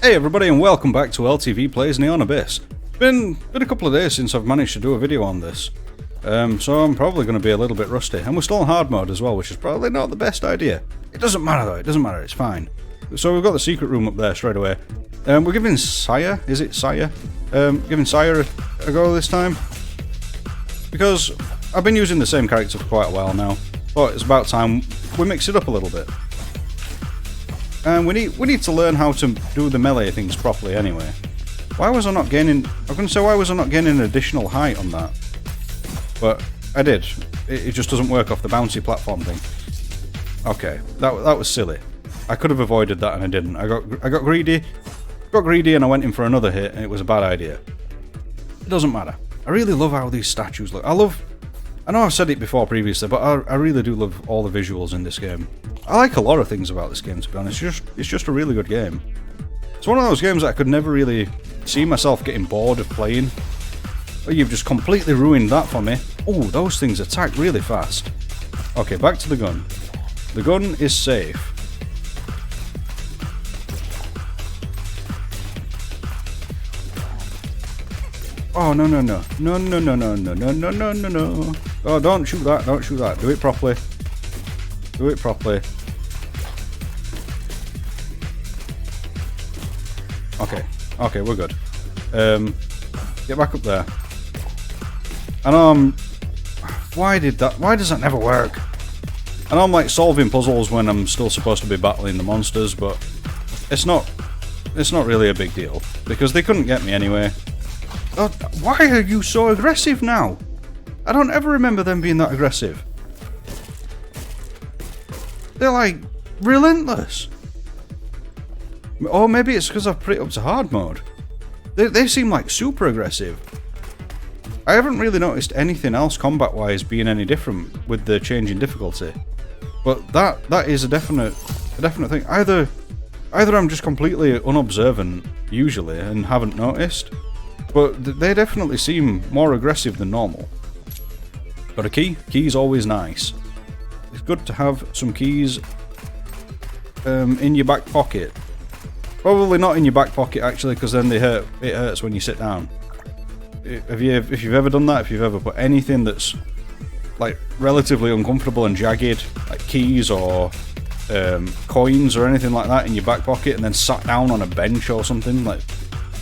Hey everybody and welcome back to LTV Plays Neon Abyss. Been a couple of days since I've managed to do a video on this, so I'm probably going to be a little bit rusty. And we're still on hard mode as well, which is probably not the best idea. It doesn't matter though, it doesn't matter, it's fine. So we've got the secret room up there straight away. We're giving Sire, is it Sire? Giving Sire a go this time. Because I've been using the same character for quite a while now. But it's about time we mix it up a little bit. And we need to learn how to do the melee things properly anyway. Why was I not gaining... I was going to say, why was I not gaining additional height on that? But I did. It just doesn't work off the bouncy platform thing. Okay, that was silly. I could have avoided that and I didn't. I got greedy. Got greedy and I went in for another hit and it was a bad idea. It doesn't matter. I really love how these statues look. I know I've said it before previously, but I really do love all the visuals in this game. I like a lot of things about this game, to be honest. It's just a really good game. It's one of those games that I could never really see myself getting bored of playing. Oh, you've just completely ruined that for me. Oh, those things attack really fast. Okay, back to the gun. The gun is safe. Oh, no. No. Oh, don't shoot that, don't shoot that. Do it properly. Do it properly. Okay, we're good. Get back up there. I know why does that never work? I know I'm like solving puzzles when I'm still supposed to be battling the monsters, but it's not really a big deal. Because they couldn't get me anyway. Oh, why are you so aggressive now? I don't ever remember them being that aggressive. They're like relentless. Or maybe it's because I've put it up to hard mode. They seem like super aggressive. I haven't really noticed anything else combat-wise being any different with the change in difficulty. But that is a definite thing. Either I'm just completely unobservant usually and haven't noticed, but they definitely seem more aggressive than normal. Got a key? Key's always nice. It's good to have some keys in your back pocket. Probably not in your back pocket actually, because then they hurt. It hurts when you sit down. If you've ever done that, if you've ever put anything that's like relatively uncomfortable and jagged, like keys or coins or anything like that in your back pocket, and then sat down on a bench or something, like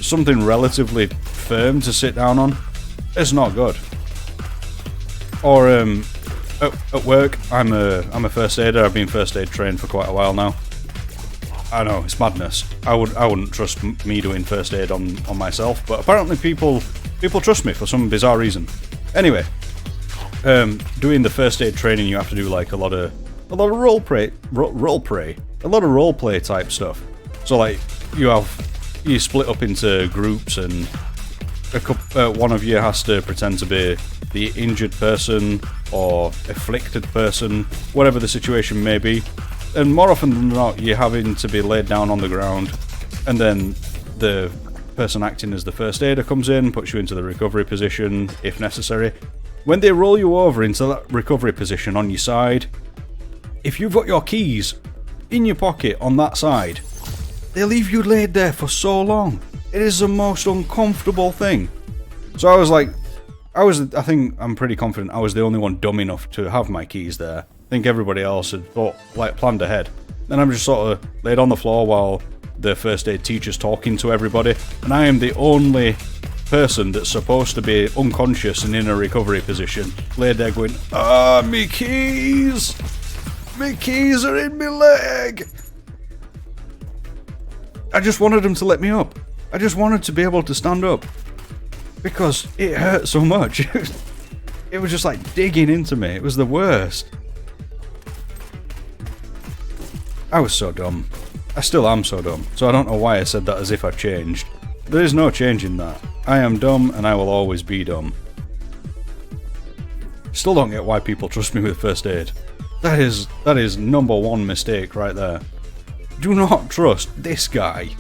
something relatively firm to sit down on, it's not good. Or at work, I'm a first aider. I've been first aid trained for quite a while now. I know, it's madness. I wouldn't trust me doing first aid on myself, but apparently people trust me for some bizarre reason. Anyway, doing the first aid training, you have to do like a lot of role play type stuff. So like you split up into groups, and one of you has to pretend to be the injured person or afflicted person, whatever the situation may be. And more often than not, you're having to be laid down on the ground, and then the person acting as the first aider comes in, puts you into the recovery position, if necessary. When they roll you over into that recovery position on your side, if you've got your keys in your pocket on that side, they leave you laid there for so long. It is the most uncomfortable thing. So I think I'm pretty confident I was the only one dumb enough to have my keys there. I think everybody else had planned ahead. And I'm just sort of laid on the floor while the first aid teacher's talking to everybody, and I am the only person that's supposed to be unconscious and in a recovery position, laid there going, me keys! Me keys are in my leg! I just wanted them to let me up. I just wanted to be able to stand up. Because it hurt so much. It was just like digging into me. It was the worst. I was so dumb. I still am so dumb, so I don't know why I said that as if I'd changed. There is no change in that. I am dumb and I will always be dumb. Still don't get why people trust me with first aid. That is number one mistake right there. Do not trust this guy.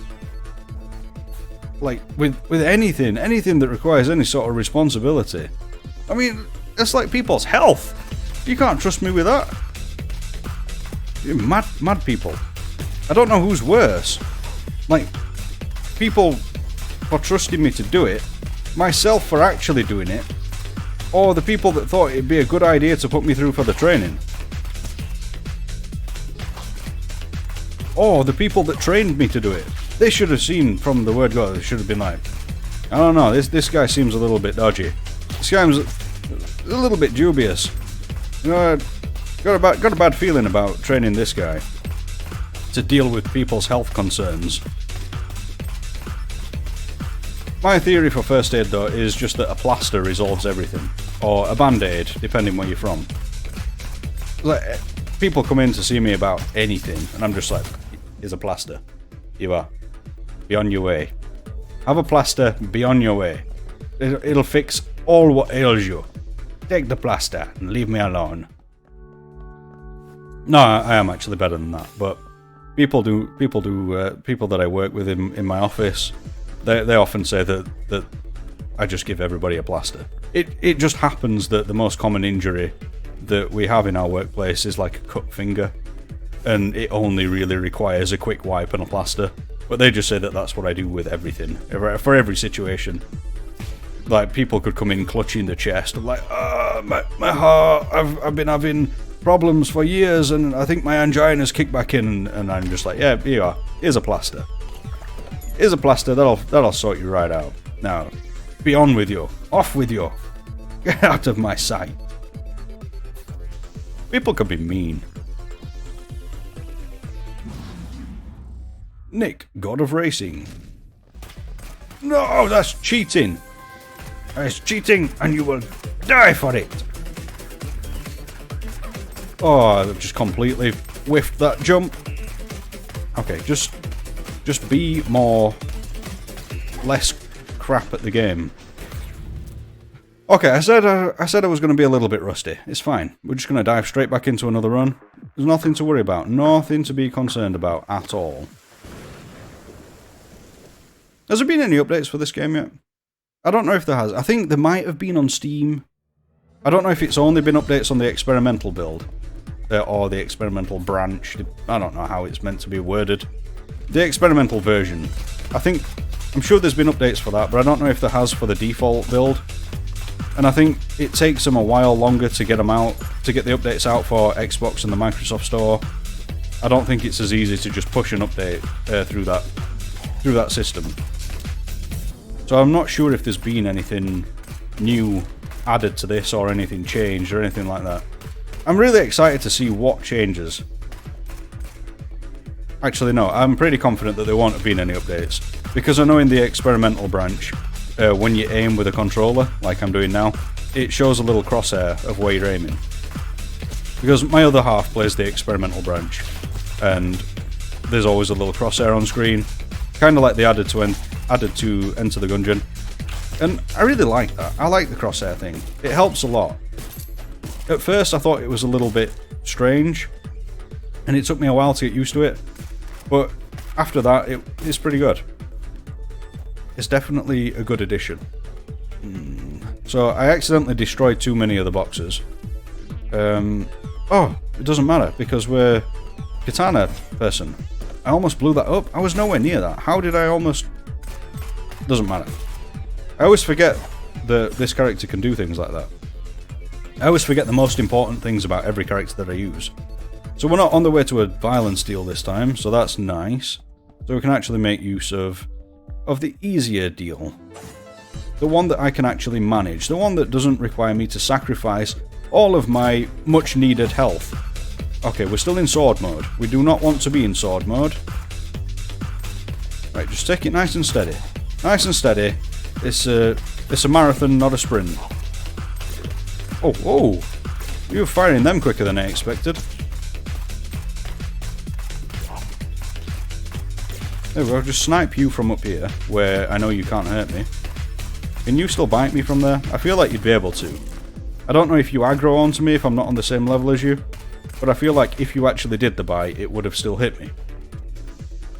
Like, with anything that requires any sort of responsibility. I mean, it's like people's health. You can't trust me with that. Mad people. I don't know who's worse. Like, people for trusting me to do it, myself for actually doing it, or the people that thought it'd be a good idea to put me through for the training. Or the people that trained me to do it. They should have seen from the word go, they should have been like, I don't know, this guy seems a little bit dodgy. This guy's a little bit dubious. You know, got a bad feeling about training this guy to deal with people's health concerns. My theory for first aid though is just that a plaster resolves everything. Or a band-aid, depending where you're from. Like, people come in to see me about anything, and I'm just like, here's a plaster. You are. Be on your way. Have a plaster, be on your way. It'll fix all what ails you. Take the plaster and leave me alone. No, I am actually better than that, but people that I work with in my office, they often say that I just give everybody a plaster. It just happens that the most common injury that we have in our workplace is like a cut finger, and it only really requires a quick wipe and a plaster. But they just say that that's what I do with everything, for every situation. Like, people could come in clutching the chest, like, my heart, I've been having problems for years, and I think my angina's kicked back in, and I'm just like, yeah, here you are, here's a plaster. Here's a plaster, that'll sort you right out. Now, be on with you, off with you, get out of my sight. People can be mean. Nick, God of Racing. No, that's cheating. That's cheating, and you will die for it. Oh, I've just completely whiffed that jump. Okay, just be less crap at the game. Okay, I said I was going to be a little bit rusty. It's fine. We're just going to dive straight back into another run. There's nothing to worry about. Nothing to be concerned about at all. Has there been any updates for this game yet? I don't know if there has. I think there might have been on Steam. I don't know if it's only been updates on the experimental build. Or the experimental branch. I don't know how it's meant to be worded. The experimental version. I'm sure there's been updates for that, but I don't know if there has for the default build. And I think it takes them a while longer to get them out, to get the updates out for Xbox and the Microsoft Store. I don't think it's as easy to just push an update through that system. So I'm not sure if there's been anything new added to this or anything changed or anything like that. I'm really excited to see what changes. Actually, no, I'm pretty confident that there won't have been any updates. Because I know in the experimental branch, when you aim with a controller, like I'm doing now, it shows a little crosshair of where you're aiming. Because my other half plays the experimental branch, and there's always a little crosshair on screen, kind of like they added to Enter the Gungeon. And I really like that. I like the crosshair thing. It helps a lot. At first I thought it was a little bit strange, and it took me a while to get used to it, but after that it's pretty good. It's definitely a good addition. So I accidentally destroyed too many of the boxes. Oh, it doesn't matter, because we're katana person. I almost blew that up. I was nowhere near that. How did I almost... Doesn't matter. I always forget that this character can do things like that. I always forget the most important things about every character that I use. So we're not on the way to a violence deal this time, so that's nice. So we can actually make use of the easier deal. The one that I can actually manage. The one that doesn't require me to sacrifice all of my much needed health. Okay, we're still in sword mode. We do not want to be in sword mode. Right, just take it nice and steady. Nice and steady. It's a marathon, not a sprint. Oh, you were firing them quicker than I expected. There we go, just snipe you from up here, where I know you can't hurt me. Can you still bite me from there? I feel like you'd be able to. I don't know if you aggro onto me if I'm not on the same level as you, but I feel like if you actually did the bite, it would have still hit me.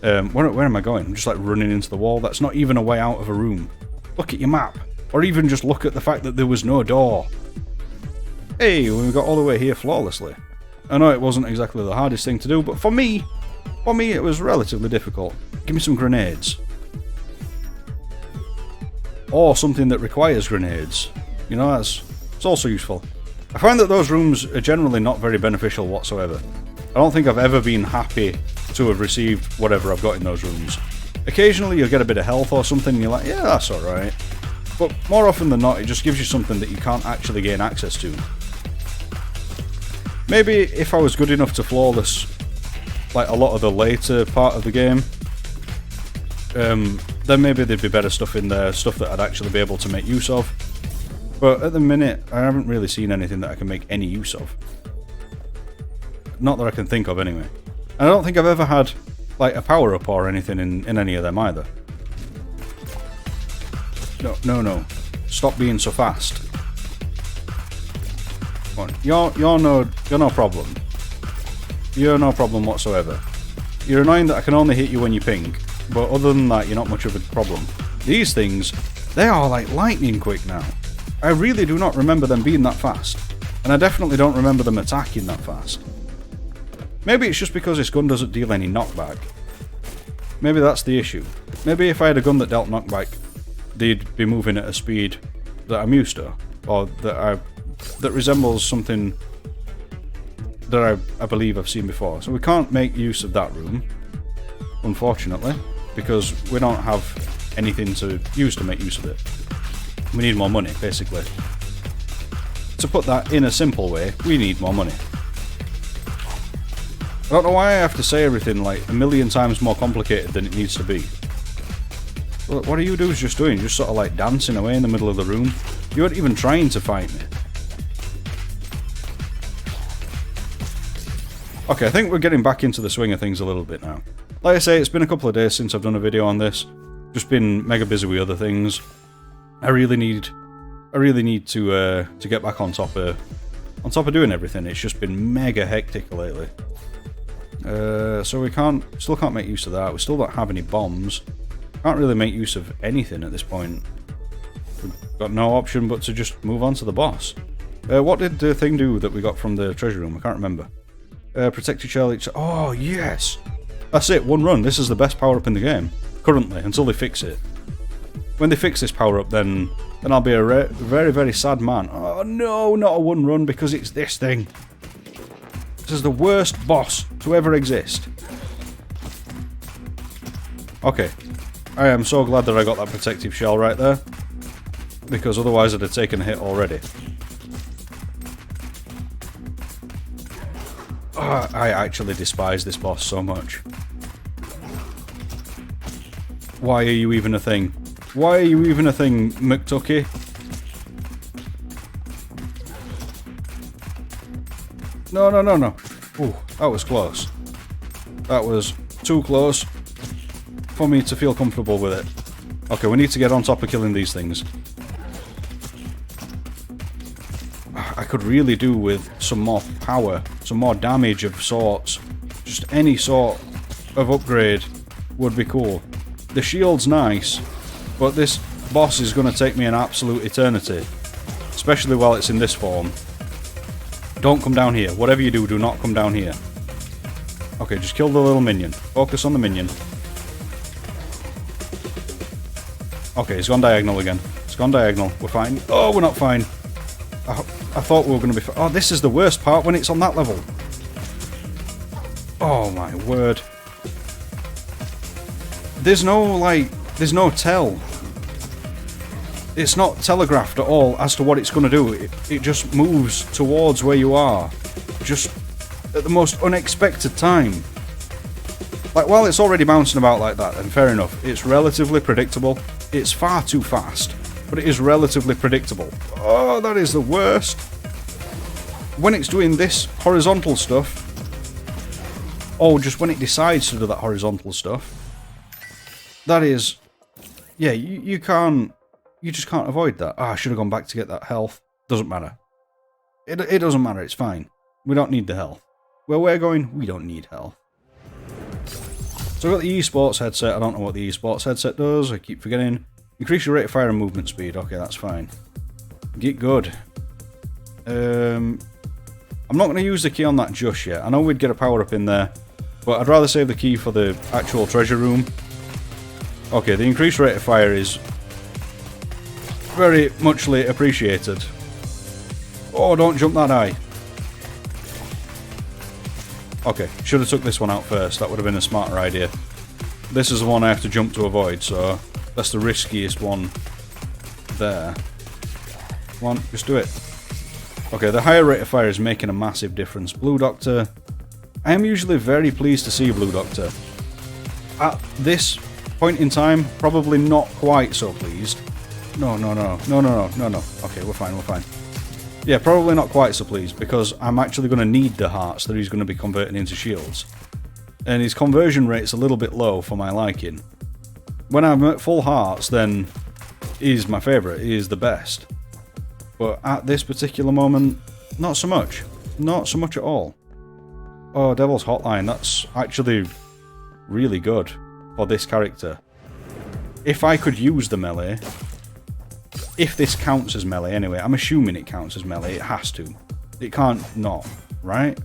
Where am I going? I'm just like running into the wall. That's not even a way out of a room. Look at your map. Or even just look at the fact that there was no door. Hey, we got all the way here flawlessly. I know it wasn't exactly the hardest thing to do, but for me it was relatively difficult. Give me some grenades. or something that requires grenades. You know, it's also useful. I find that those rooms are generally not very beneficial whatsoever. I don't think I've ever been happy to have received whatever I've got in those rooms. Occasionally you'll get a bit of health or something and you're like, yeah, that's alright. But more often than not, it just gives you something that you can't actually gain access to. Maybe if I was good enough to flawless, like a lot of the later part of the game, then maybe there'd be better stuff in there, stuff that I'd actually be able to make use of. But at the minute, I haven't really seen anything that I can make any use of. Not that I can think of, anyway. And I don't think I've ever had, like, a power-up or anything in any of them, either. No. Stop being so fast. Come on. You're no problem. You're no problem whatsoever. You're annoying that I can only hit you when you ping, but other than that, you're not much of a problem. These things, they are like lightning quick now. I really do not remember them being that fast, and I definitely don't remember them attacking that fast. Maybe it's just because this gun doesn't deal any knockback. Maybe that's the issue. Maybe if I had a gun that dealt knockback, they'd be moving at a speed that I'm used to, or that resembles something that I believe I've seen before. So we can't make use of that room, unfortunately, because we don't have anything to use to make use of it. We need more money, basically. To put that in a simple way, we need more money. I don't know why I have to say everything like a million times more complicated than it needs to be. What are you dudes just doing? Just sort of like dancing away in the middle of the room? You weren't even trying to fight me. Okay, I think we're getting back into the swing of things a little bit now. Like I say, it's been a couple of days since I've done a video on this. Just been mega busy with other things. I really need to get back on top of doing everything. It's just been mega hectic lately. So we still can't make use of that. We still don't have any bombs. Can't really make use of anything at this point. We've got no option but to just move on to the boss. What did the thing do that we got from the treasure room? I can't remember. Protected shell each... Oh, yes! That's it, one run. This is the best power-up in the game. Currently, until they fix it. When they fix this power-up, then I'll be a very, very sad man. Oh no, not a one run, because it's this thing. This is the worst boss to ever exist. Okay. I am so glad that I got that protective shell right there, because otherwise I'd have taken a hit already. Oh, I actually despise this boss so much. Why are you even a thing? Why are you even a thing, McTucky? No. Ooh, that was close. That was too close for me to feel comfortable with it. Okay, we need to get on top of killing these things. I could really do with some more power, some more damage of sorts. Just any sort of upgrade would be cool. The shield's nice, but this boss is going to take me an absolute eternity. Especially while it's in this form. Don't come down here. Whatever you do, do not come down here. Okay, just kill the little minion. Focus on the minion. Okay, it's gone diagonal again. It's gone diagonal. We're fine. Oh, we're not fine. I thought we were going to be... Oh, this is the worst part when it's on that level. Oh, my word. There's no tell. It's not telegraphed at all as to what it's going to do. It just moves towards where you are. Just at the most unexpected time. Like, while it's already bouncing about like that, and fair enough, it's relatively predictable. It's far too fast, but it is relatively predictable. Oh, that is the worst. When it's doing this horizontal stuff, or just when it decides to do that horizontal stuff, that is... Yeah, you can't... You just can't avoid that. Ah, I should have gone back to get that health. Doesn't matter. It doesn't matter, it's fine. We don't need the health. Where we're going, we don't need health. So I've got the esports headset. I don't know what the esports headset does. I keep forgetting. Increase your rate of fire and movement speed. Okay, that's fine. Get good. I'm not going to use the key on that just yet. I know we'd get a power-up in there, but I'd rather save the key for the actual treasure room. Okay, the increased rate of fire is Very muchly appreciated. Oh, don't jump that high. Okay, should have took this one out first. That would have been a smarter idea. This is the one I have to jump to avoid, so that's the riskiest one there. Come on, just do it. Okay, the higher rate of fire is making a massive difference. Blue Doctor. I am usually very pleased to see Blue Doctor. At this point in time, probably not quite so pleased. No. Okay, we're fine. Yeah, probably not quite so pleased, because I'm actually going to need the hearts that he's going to be converting into shields. And his conversion rate's a little bit low for my liking. When I'm at full hearts, then he's my favourite, he is the best. But at this particular moment, not so much. Not so much at all. Oh, Devil's Hotline, that's actually really good for this character. If I could use the melee, if this counts as melee anyway, I'm assuming it counts as melee, it has to. It can't not, right?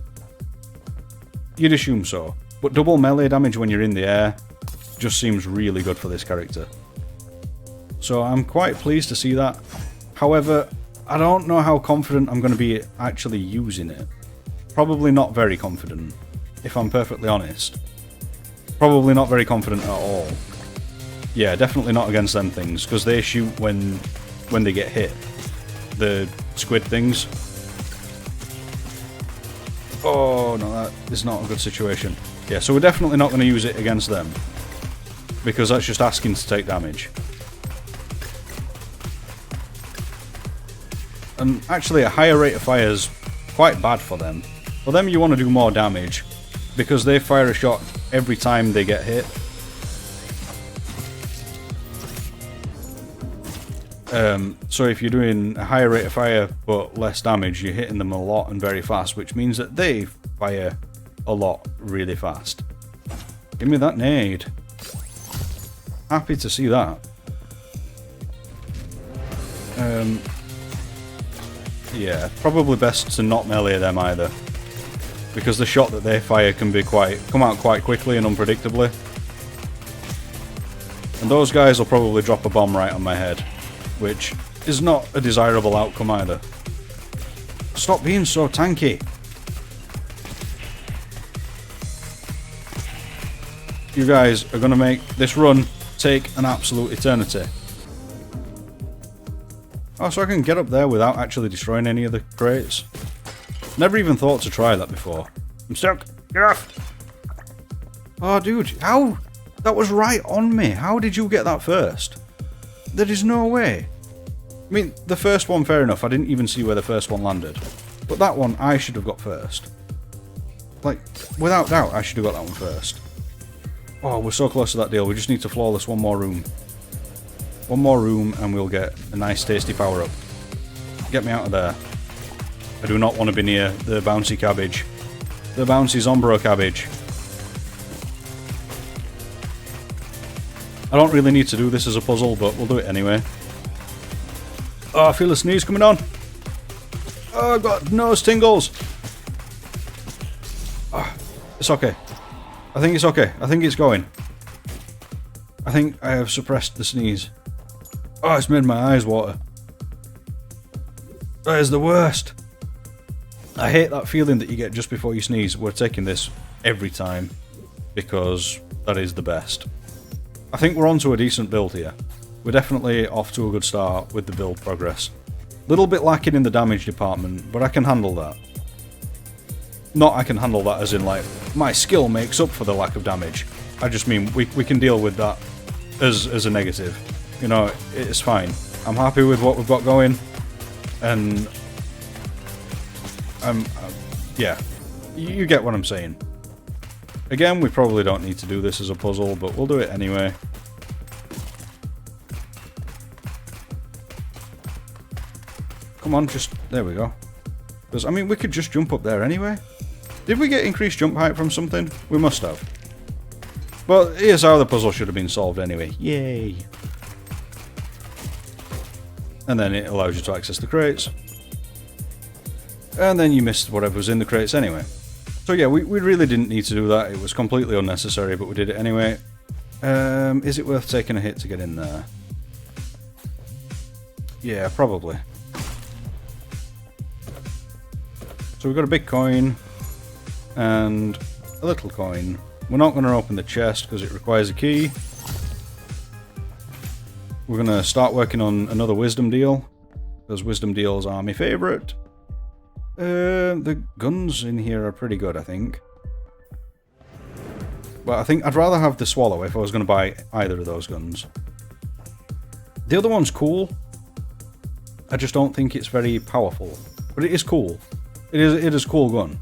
You'd assume so. But double melee damage when you're in the air just seems really good for this character. So I'm quite pleased to see that. However, I don't know how confident I'm going to be actually using it. Probably not very confident, if I'm perfectly honest. Probably not very confident at all. Yeah, definitely not against them things, because they shoot when they get hit. The squid things. Oh no, that is not a good situation. Yeah, so we're definitely not going to use it against them, because that's just asking to take damage. And actually a higher rate of fire is quite bad for them. For them you want to do more damage, because they fire a shot every time they get hit. So if you're doing a higher rate of fire but less damage, you're hitting them a lot and very fast, which means that they fire a lot really fast. Give me that nade. Happy to see that. Yeah, probably best to not melee them either, because the shot that they fire can be come out quite quickly and unpredictably. And those guys will probably drop a bomb right on my head, which is not a desirable outcome either. Stop being so tanky. You guys are going to make this run take an absolute eternity. Oh, so I can get up there without actually destroying any of the crates? Never even thought to try that before. I'm stuck. Get off! Oh, dude, how? That was right on me. How did you get that first? There is no way. I mean, the first one, fair enough. I didn't even see where the first one landed. But that one, I should have got first. Like, without doubt, I should have got that one first. Oh, we're so close to that deal. We just need to flawless one more room. One more room and we'll get a nice tasty power up. Get me out of there. I do not want to be near the bouncy cabbage. The bouncy Zombro cabbage. I don't really need to do this as a puzzle, but we'll do it anyway. Oh, I feel a sneeze coming on. Oh, I've got nose tingles. Oh, it's okay. I think it's okay. I think it's going. I think I have suppressed the sneeze. Oh, it's made my eyes water. That is the worst. I hate that feeling that you get just before you sneeze. We're taking this every time, because that is the best. I think we're on to a decent build here. We're definitely off to a good start with the build progress. Little bit lacking in the damage department, but I can handle that. Not I can handle that as in like, my skill makes up for the lack of damage. I just mean we can deal with that as a negative. You know, it's fine. I'm happy with what we've got going, and yeah, you get what I'm saying. Again, we probably don't need to do this as a puzzle, but we'll do it anyway. Come on, just... there we go. Because, I mean, we could just jump up there anyway. Did we get increased jump height from something? We must have. Well, here's how the puzzle should have been solved anyway. Yay! And then it allows you to access the crates. And then you missed whatever was in the crates anyway. So yeah, we really didn't need to do that. It was completely unnecessary, but we did it anyway. Is it worth taking a hit to get in there? Yeah, probably. So we've got a big coin and a little coin. We're not going to open the chest because it requires a key. We're going to start working on another wisdom deal. Those wisdom deals are my favourite. The guns in here are pretty good, I think. But I think I'd rather have the swallow if I was going to buy either of those guns. The other one's cool. I just don't think it's very powerful. But it is cool. It is a cool gun.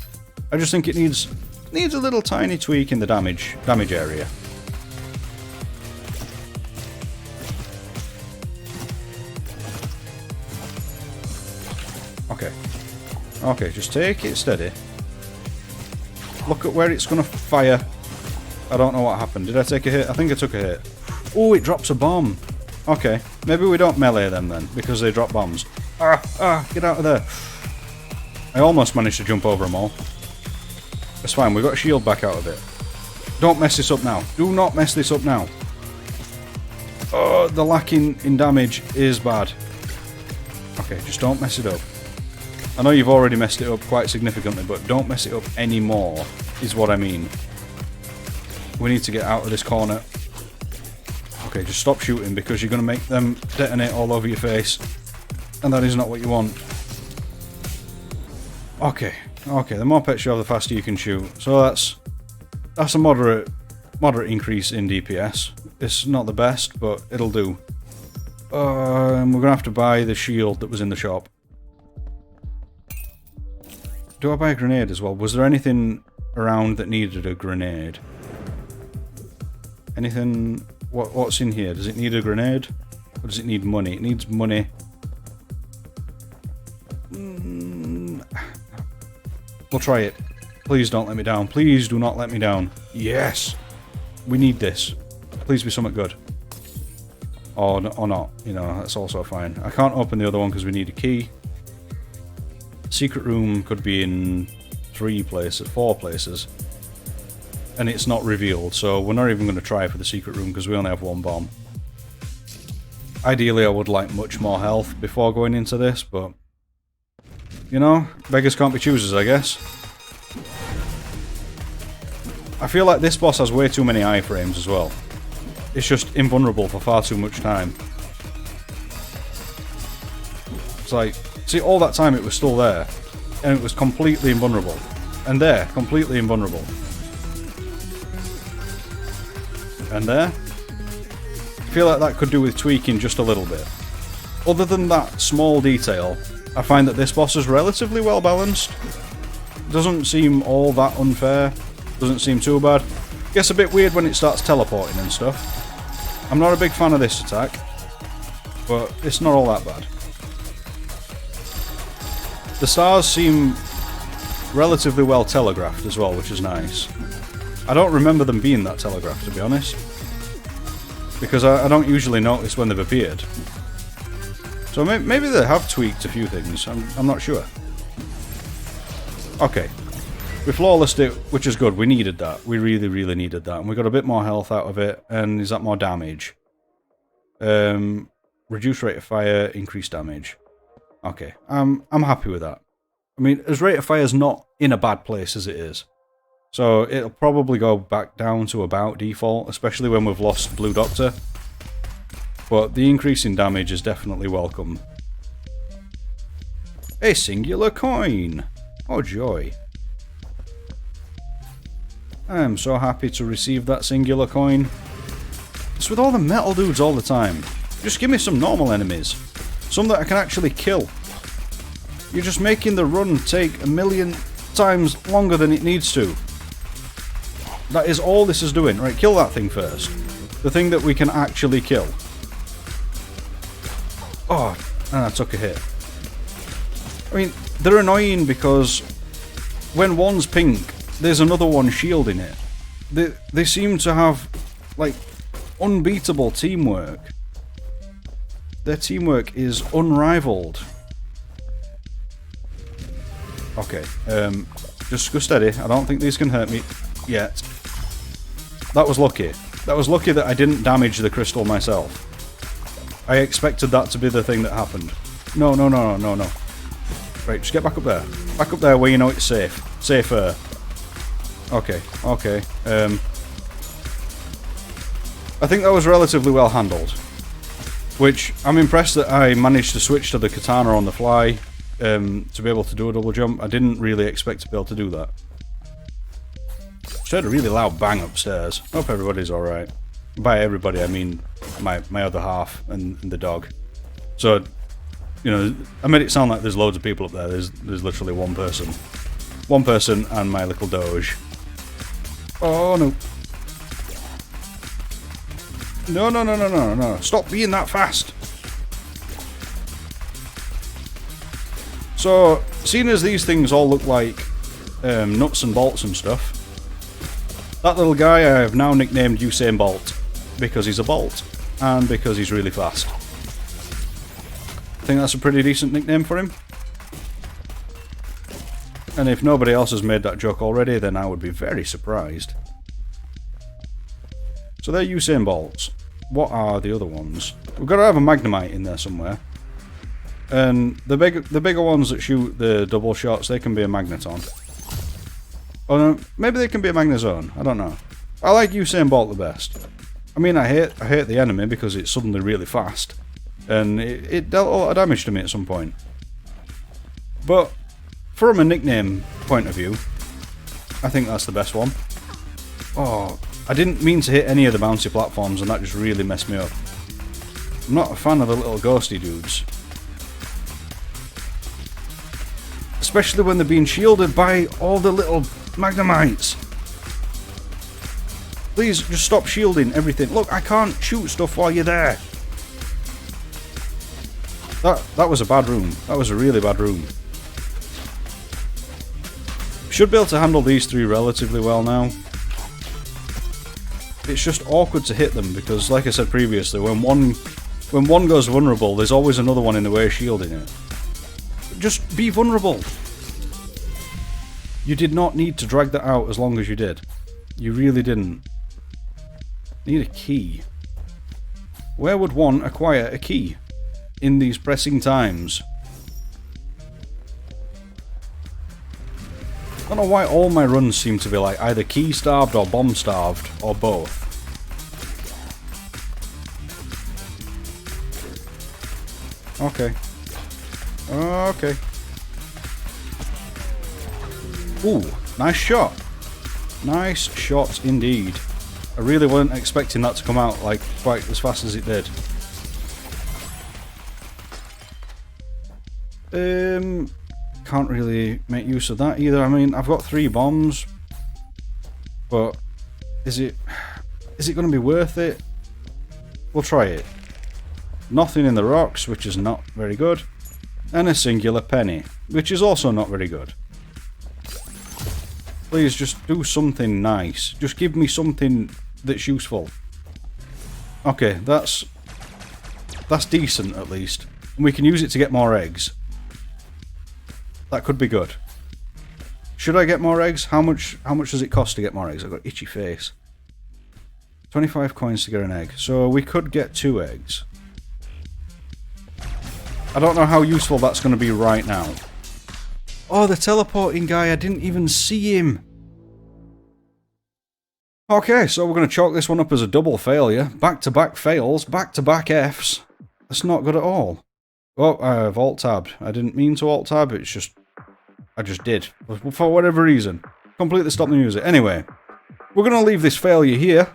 I just think it needs a little tiny tweak in the damage area. Okay. Okay, just take it steady. Look at where it's gonna fire. I don't know what happened. Did I take a hit? I think I took a hit. Oh, it drops a bomb. Okay, maybe we don't melee them then, because they drop bombs. Get out of there. I almost managed to jump over them all. That's fine, we got a shield back out of it. Don't mess this up now. Do not mess this up now. Oh, the lack in damage is bad. Okay, just don't mess it up. I know you've already messed it up quite significantly, but don't mess it up anymore, is what I mean. We need to get out of this corner. Okay, just stop shooting because you're going to make them detonate all over your face. And that is not what you want. Okay, okay, the more pets you have, the faster you can shoot. So that's a moderate increase in DPS. It's not the best, but it'll do. And we're going to have to buy the shield that was in the shop. Do I buy a grenade as well? Was there anything around that needed a grenade? Anything... What's in here? Does it need a grenade? Or does it need money? It needs money. We'll try it. Please don't let me down. Please do not let me down. Yes! We need this. Please be something good. Or not. You know, that's also fine. I can't open the other one because we need a key. Secret room could be in 4 places. And it's not revealed, so we're not even going to try for the secret room because we only have 1 bomb. Ideally, I would like much more health before going into this, but... You know, beggars can't be choosers, I guess. I feel like this boss has way too many iframes as well. It's just invulnerable for far too much time. It's like, see, all that time it was still there, and it was completely invulnerable. And there, completely invulnerable. And there. I feel like that could do with tweaking just a little bit. Other than that small detail, I find that this boss is relatively well balanced. Doesn't seem all that unfair. Doesn't seem too bad. Gets a bit weird when it starts teleporting and stuff. I'm not a big fan of this attack, but it's not all that bad. The stars seem relatively well telegraphed as well, which is nice. I don't remember them being that telegraphed, to be honest. Because I don't usually notice when they've appeared. So maybe they have tweaked a few things, I'm not sure. Okay. We flawlessed it, which is good. We needed that. We really, really needed that. And we got a bit more health out of it. And is that more damage? Reduce rate of fire, increase damage. Okay. I'm happy with that. I mean, as rate of fire is not in a bad place as it is. So it'll probably go back down to about default, especially when we've lost Blue Doctor. But the increase in damage is definitely welcome. A singular coin! Oh joy. I am so happy to receive that singular coin. It's with all the metal dudes all the time. Just give me some normal enemies. Some that I can actually kill. You're just making the run take 1,000,000 times longer than it needs to. That is all this is doing. Right, kill that thing first. The thing that we can actually kill. Oh, and I took a hit. I mean, they're annoying because when one's pink, there's another one shielding it. They seem to have, like, unbeatable teamwork. Their teamwork is unrivaled. Okay, just go steady. I don't think these can hurt me yet. That was lucky. That was lucky that I didn't damage the crystal myself. I expected that to be the thing that happened. No, no, no, no, no, no. Right, just get back up there. Back up there where you know it's safe. Safer. Okay, okay. I think that was relatively well handled. Which, I'm impressed that I managed to switch to the katana on the fly to be able to do a double jump. I didn't really expect to be able to do that. Just heard a really loud bang upstairs. Hope everybody's alright. By everybody, I mean my other half and the dog. So, you know, I made it sound like there's loads of people up there. There's literally one person. One person and my little doge. Oh no. No, no, no, no, no, no. Stop being that fast. So, seeing as these things all look like nuts and bolts and stuff, that little guy I have now nicknamed Usain Bolt. Because he's a bolt. And because he's really fast. I think that's a pretty decent nickname for him. And if nobody else has made that joke already, then I would be very surprised. So they're Usain Bolts. What are the other ones? We've got to have a Magnemite in there somewhere. And the bigger ones that shoot the double shots, they can be a Magneton. Oh no, maybe they can be a Magnezone. I don't know. I like Usain Bolt the best. I mean, I hate the enemy because it's suddenly really fast. And it dealt a lot of damage to me at some point. But from a nickname point of view, I think that's the best one. Oh, I didn't mean to hit any of the bouncy platforms and that just really messed me up. I'm not a fan of the little ghosty dudes. Especially when they're being shielded by all the little Magnemites. Please, just stop shielding everything. Look, I can't shoot stuff while you're there. That was a bad room. That was a really bad room. Should be able to handle these three relatively well now. It's just awkward to hit them because, like I said previously, when one goes vulnerable, there's always another one in the way shielding it. Just be vulnerable. You did not need to drag that out as long as you did. You really didn't. Need a key. Where would one acquire a key in these pressing times? I don't know why all my runs seem to be like either key starved or bomb starved or both. Okay. Okay. Ooh, nice shot. Nice shot indeed. I really wasn't expecting that to come out like quite as fast as it did. Can't really make use of that either. I mean, I've got 3 bombs, but is it going to be worth it? We'll try it. Nothing in the rocks, which is not very good, and a singular penny, which is also not very good. Please just do something nice. Just give me something that's useful. Okay, that's decent at least. And we can use it to get more eggs. That could be good. Should I get more eggs? How much does it cost to get more eggs? I've got itchy face. 25 coins to get an egg. So we could get 2 eggs. I don't know how useful that's going to be right now. Oh, the teleporting guy, I didn't even see him. Okay, so we're going to chalk this one up as a double failure. Back-to-back fails, back-to-back Fs. That's not good at all. Oh, I've alt-tabbed. I didn't mean to alt-tab, it's just... I just did. For whatever reason. Completely stopped the music. Anyway, we're going to leave this failure here.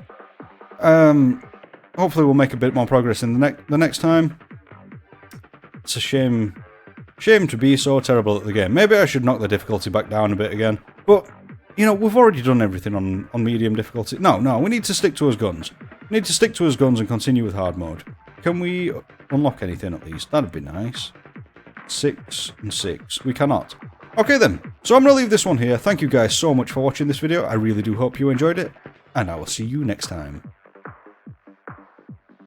Hopefully we'll make a bit more progress in the next time. It's a shame to be so terrible at the game. Maybe I should knock the difficulty back down a bit again. But, you know, we've already done everything on medium difficulty. No, we need to stick to his guns. We need to stick to his guns and continue with hard mode. Can we unlock anything at least? That'd be nice. 6 and 6. We cannot. Okay then, so I'm going to leave this one here. Thank you guys so much for watching this video. I really do hope you enjoyed it. And I will see you next time.